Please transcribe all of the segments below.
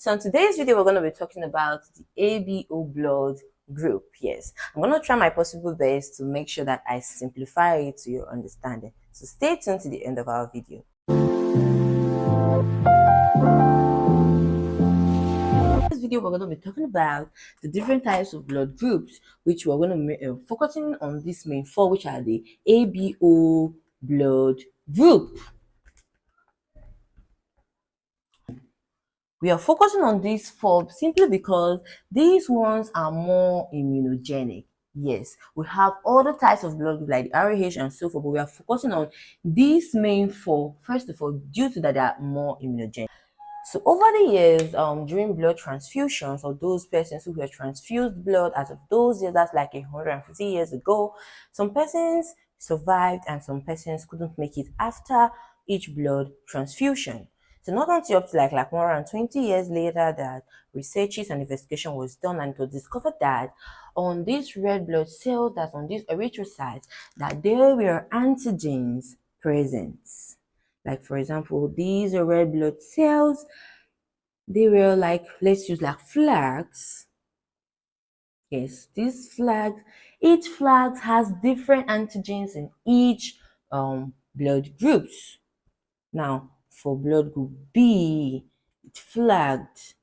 So in today's video, we're going to be talking about the ABO blood group. Yes, I'm going to try my possible best to make sure that I simplify it to your understanding. So stay tuned to the end of our video. In this video, we're going to be talking about the different types of blood groups, which we're going to be focusing on these main four, which are the ABO blood group. We are focusing on these four simply because these ones are more immunogenic. Yes, we have other types of blood like the RAH and so forth, but we are focusing on these main four, first of all, due to that they are more immunogenic. So over the years, during blood transfusions, or those persons who were transfused blood as of those years, that's like 150 years ago, some persons survived and some persons couldn't make it after each blood transfusion. So not until up to like 120 years later that researches and investigation was done, and it was discovered that on these red blood cells, that's on these erythrocytes, that there were antigens present. Like for example, these are red blood cells. They were like, let's use like flags. Yes, these flags, each flag has different antigens in each blood groups. Now, for blood group B, it's flagged.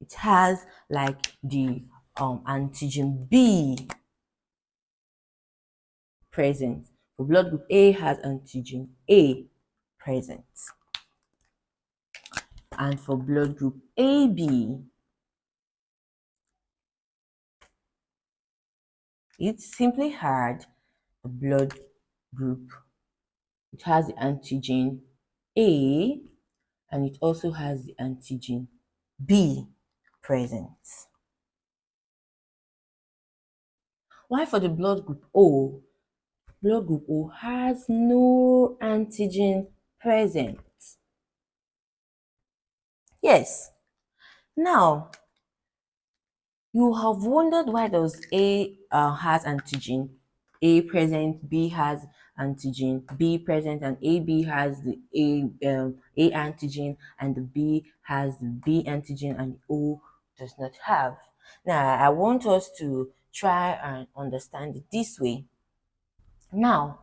It has like the antigen B present. For blood group A, has antigen A present. And for blood group AB, it simply had a blood group. It has the antigen A and it also has the antigen B present. Why for the blood group O? Blood group O has no antigen present. Yes. Now, you have wondered why does A has antigen A present, B has antigen B present, and AB has the A antigen, and the B has the B antigen, and O does not have. Now, I want us to try and understand it this way. Now,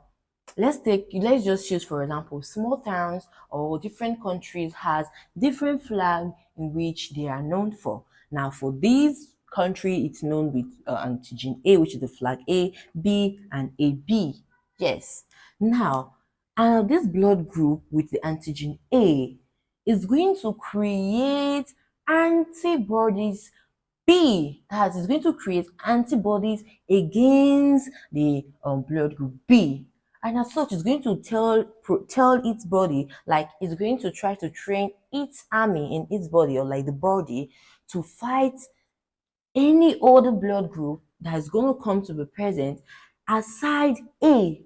let's just choose, for example, small towns or different countries has different flag in which they are known for. Now, for these country, it's known with antigen A, which is the flag A, B, and AB. Yes. Now, this blood group with the antigen A is going to create antibodies B, that is going to create antibodies against the blood group B. And as such, it's going to tell its body, like it's going to try to train its army in its body, or like the body, to fight any other blood group that is going to come to be present aside A.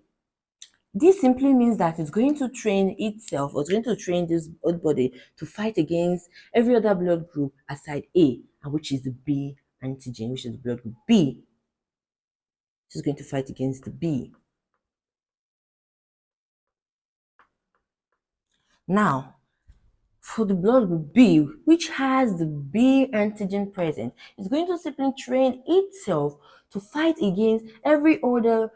This simply means that it's going to train itself, or it's going to train this body to fight against every other blood group aside A, which is the B antigen, which is the blood group B. It's going to fight against the B. Now, for the blood group B, which has the B antigen present, it's going to simply train itself to fight against every other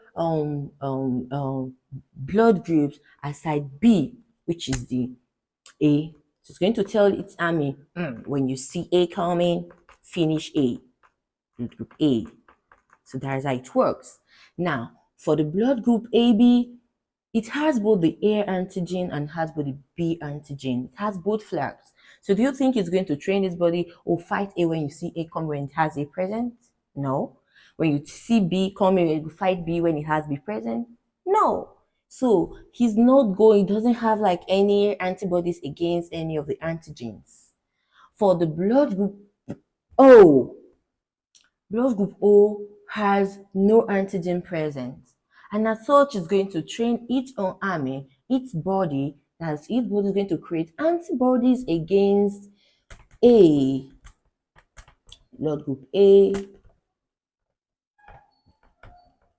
blood groups aside B, which is the A. So it's going to tell its army, when you see A coming, finish A, blood group A. So that's how it works. Now, for the blood group AB, it has both the A antigen and has both the B antigen. It has both flags. So do you think it's going to train its body or fight A when you see A come when it has A present? No. When you see B coming, it will fight B when it has B present? No. So he's not going, doesn't have like any antibodies against any of the antigens. For the blood group O, blood group O has no antigen present. And as such, is going to train its own army, its body, as its body is going to create antibodies against A. Blood group A,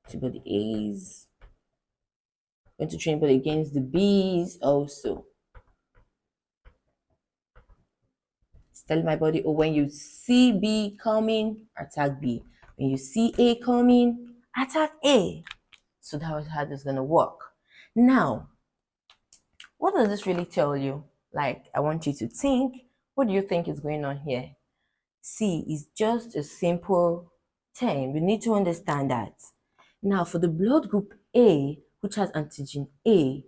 antibody A's, going to train body against the B's also. telling my body, oh, when you see B coming, attack B. When you see A coming, attack A. So that's how this is going to work. Now, what does this really tell you? Like, I want you to think, what do you think is going on here? See, is just a simple term. You need to understand that. Now, for the blood group A, which has antigen A,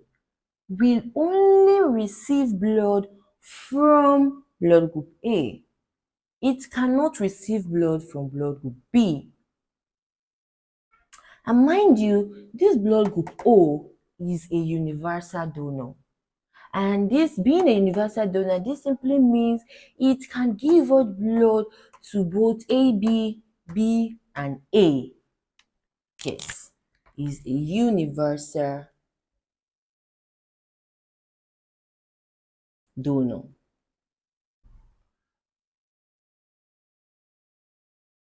will only receive blood from blood group A. It cannot receive blood from blood group B. And mind you, this blood group O is a universal donor. And this being a universal donor, this simply means it can give out blood to both AB, B, and A. Yes, is a universal donor.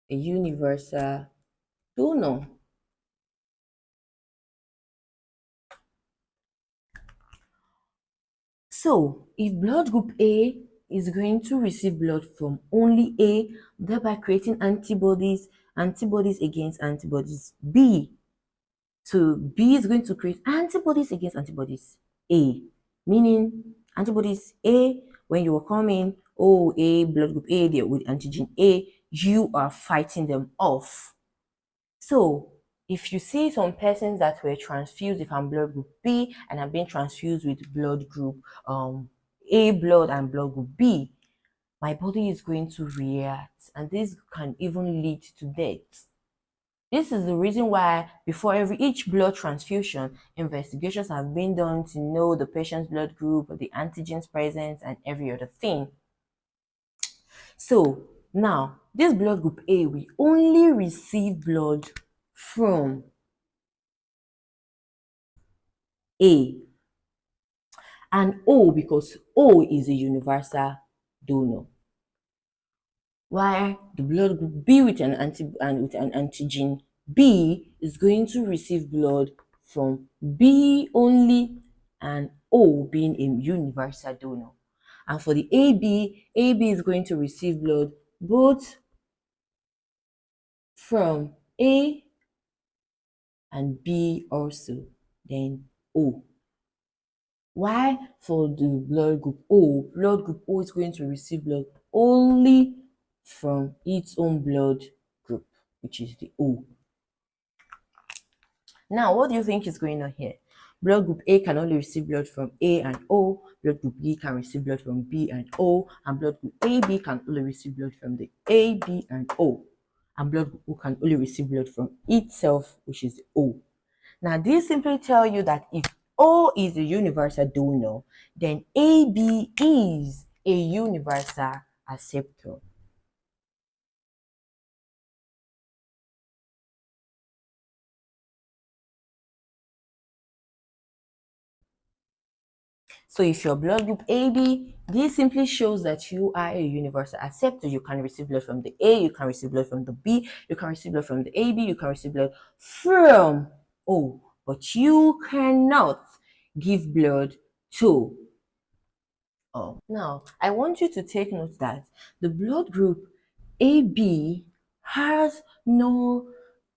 A universal donor. So, if blood group A is going to receive blood from only A, thereby creating antibodies against antibodies B. So, B is going to create antibodies against antibodies A, meaning antibodies A, when you are coming, oh, A, blood group A, they're with antigen A, you are fighting them off. So, if you see some persons that were transfused, if I'm blood group B and I'm being transfused with blood group A blood and blood group B, my body is going to react, and this can even lead to death. This is the reason why before each blood transfusion, investigations have been done to know the patient's blood group, the antigens present, and every other thing. So now, this blood group A will only receive blood from A and O, because O is a universal donor. While the blood group B with an antigen B is going to receive blood from B only, and O being a universal donor. And for the AB is going to receive blood both from A and B also, then O. Why for the blood group O is going to receive blood only from its own blood group, which is the O. Now, what do you think is going on here? Blood group A can only receive blood from A and O, blood group B can receive blood from B and O, and blood group AB can only receive blood from the A, B, and O. And blood group O can only receive blood from itself, which is the O. Now, this simply tell you that if O is a universal donor, then AB is a universal acceptor. So if your blood group AB, this simply shows that you are a universal acceptor. You can receive blood from the A, you can receive blood from the B, you can receive blood from the AB, you can receive blood from O, but you cannot give blood to O. Now, I want you to take note that the blood group AB has no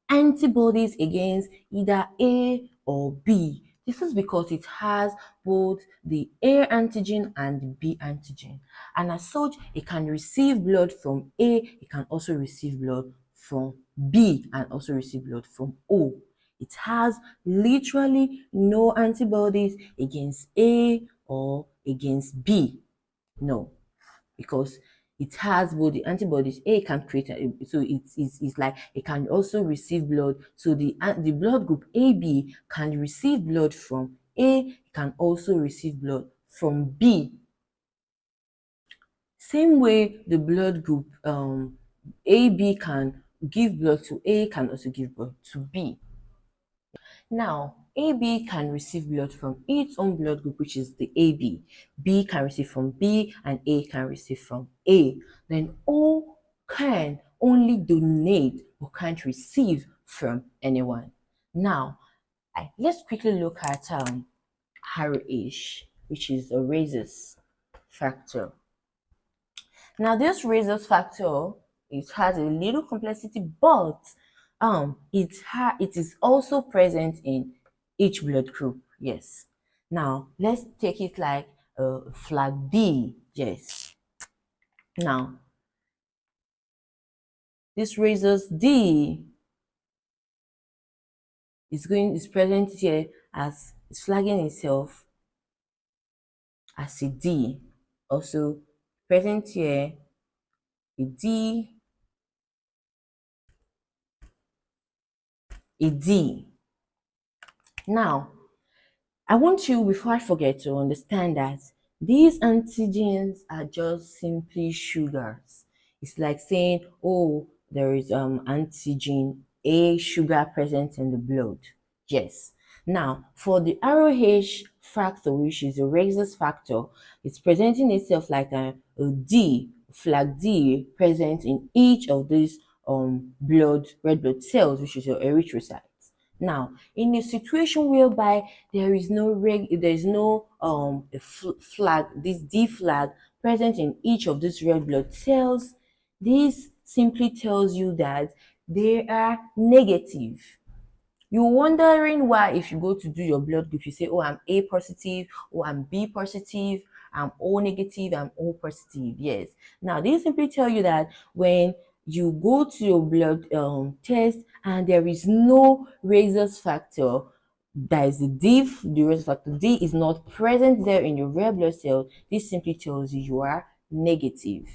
antibodies against either A or B. This is because it has both the A antigen and the B antigen. And as such, it can receive blood from A, it can also receive blood from B, and also receive blood from O. It has literally no antibodies against A or against B. No, because it has both the antibodies. A can create so it's like it can also receive blood. So the blood group AB can receive blood from A, it can also receive blood from B. Same way the blood group AB can give blood to A, can also give blood to B. Now, AB can receive blood from its own blood group, which is the AB. B can receive from B, and A can receive from A. Then O can only donate or can't receive from anyone. Now, let's quickly look at RH, which is a rhesus factor. Now this rhesus factor, it has a little complexity, but it is also present in each blood group. Yes. Now let's take it like flag B. Yes. Now this rhesus D is present here as it's flagging itself as a D. Also present here a D, a D. Now I want you, before I forget, to understand that these antigens are just simply sugars. It's like saying, oh, there is antigen A sugar present in the blood. Yes. Now, for the ROH factor, which is a rhesus factor, it's presenting itself like a D, flag D, present in each of these red blood cells, which is your erythrocyte. Now, in a situation whereby there is no flag, this D flag present in each of these red blood cells, this simply tells you that they are negative. You're wondering why, if you go to do your blood group, you say, oh, I'm A positive, oh, I'm B positive, I'm O negative, I'm O positive. Yes. Now, they simply tell you that when you go to your blood test and there is no rhesus factor, that is the rhesus factor D is not present there in your red blood cell, this simply tells you you are negative.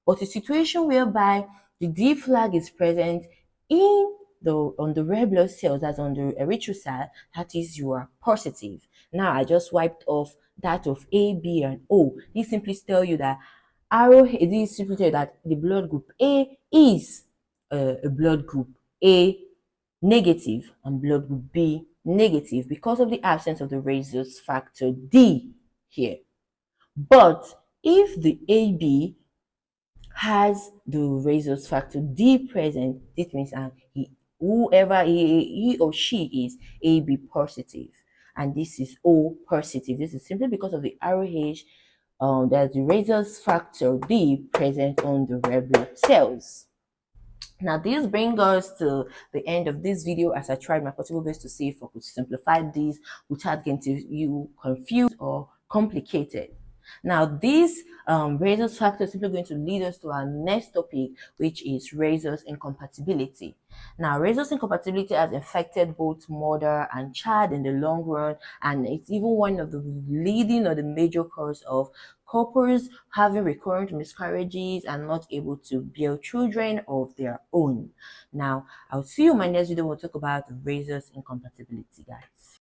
But a situation whereby the D flag is present in on the red blood cells, that's on the erythrocyte, that is you are positive. Now I just wiped off that of A, B, and O. This simply tell you that this simply tell you that the blood group A is a blood group A negative and blood group B negative because of the absence of the rhesus factor D here. But if the AB has the rhesus factor D present, this means whoever he or she is AB positive, and this is O positive. This is simply because of the ROH, there's the rhesus factor D present on the red blood cells. Now, this brings us to the end of this video, as I tried my possible best to see if I could simplify this without getting you confused or complicated. Now, this rhesus factor is simply going to lead us to our next topic, which is rhesus incompatibility. Now, rhesus incompatibility has affected both mother and child in the long run, and it's even one of the leading or the major cause of couples having recurrent miscarriages and not able to bear children of their own. Now, I'll see you in my next video. We'll talk about rhesus incompatibility, guys.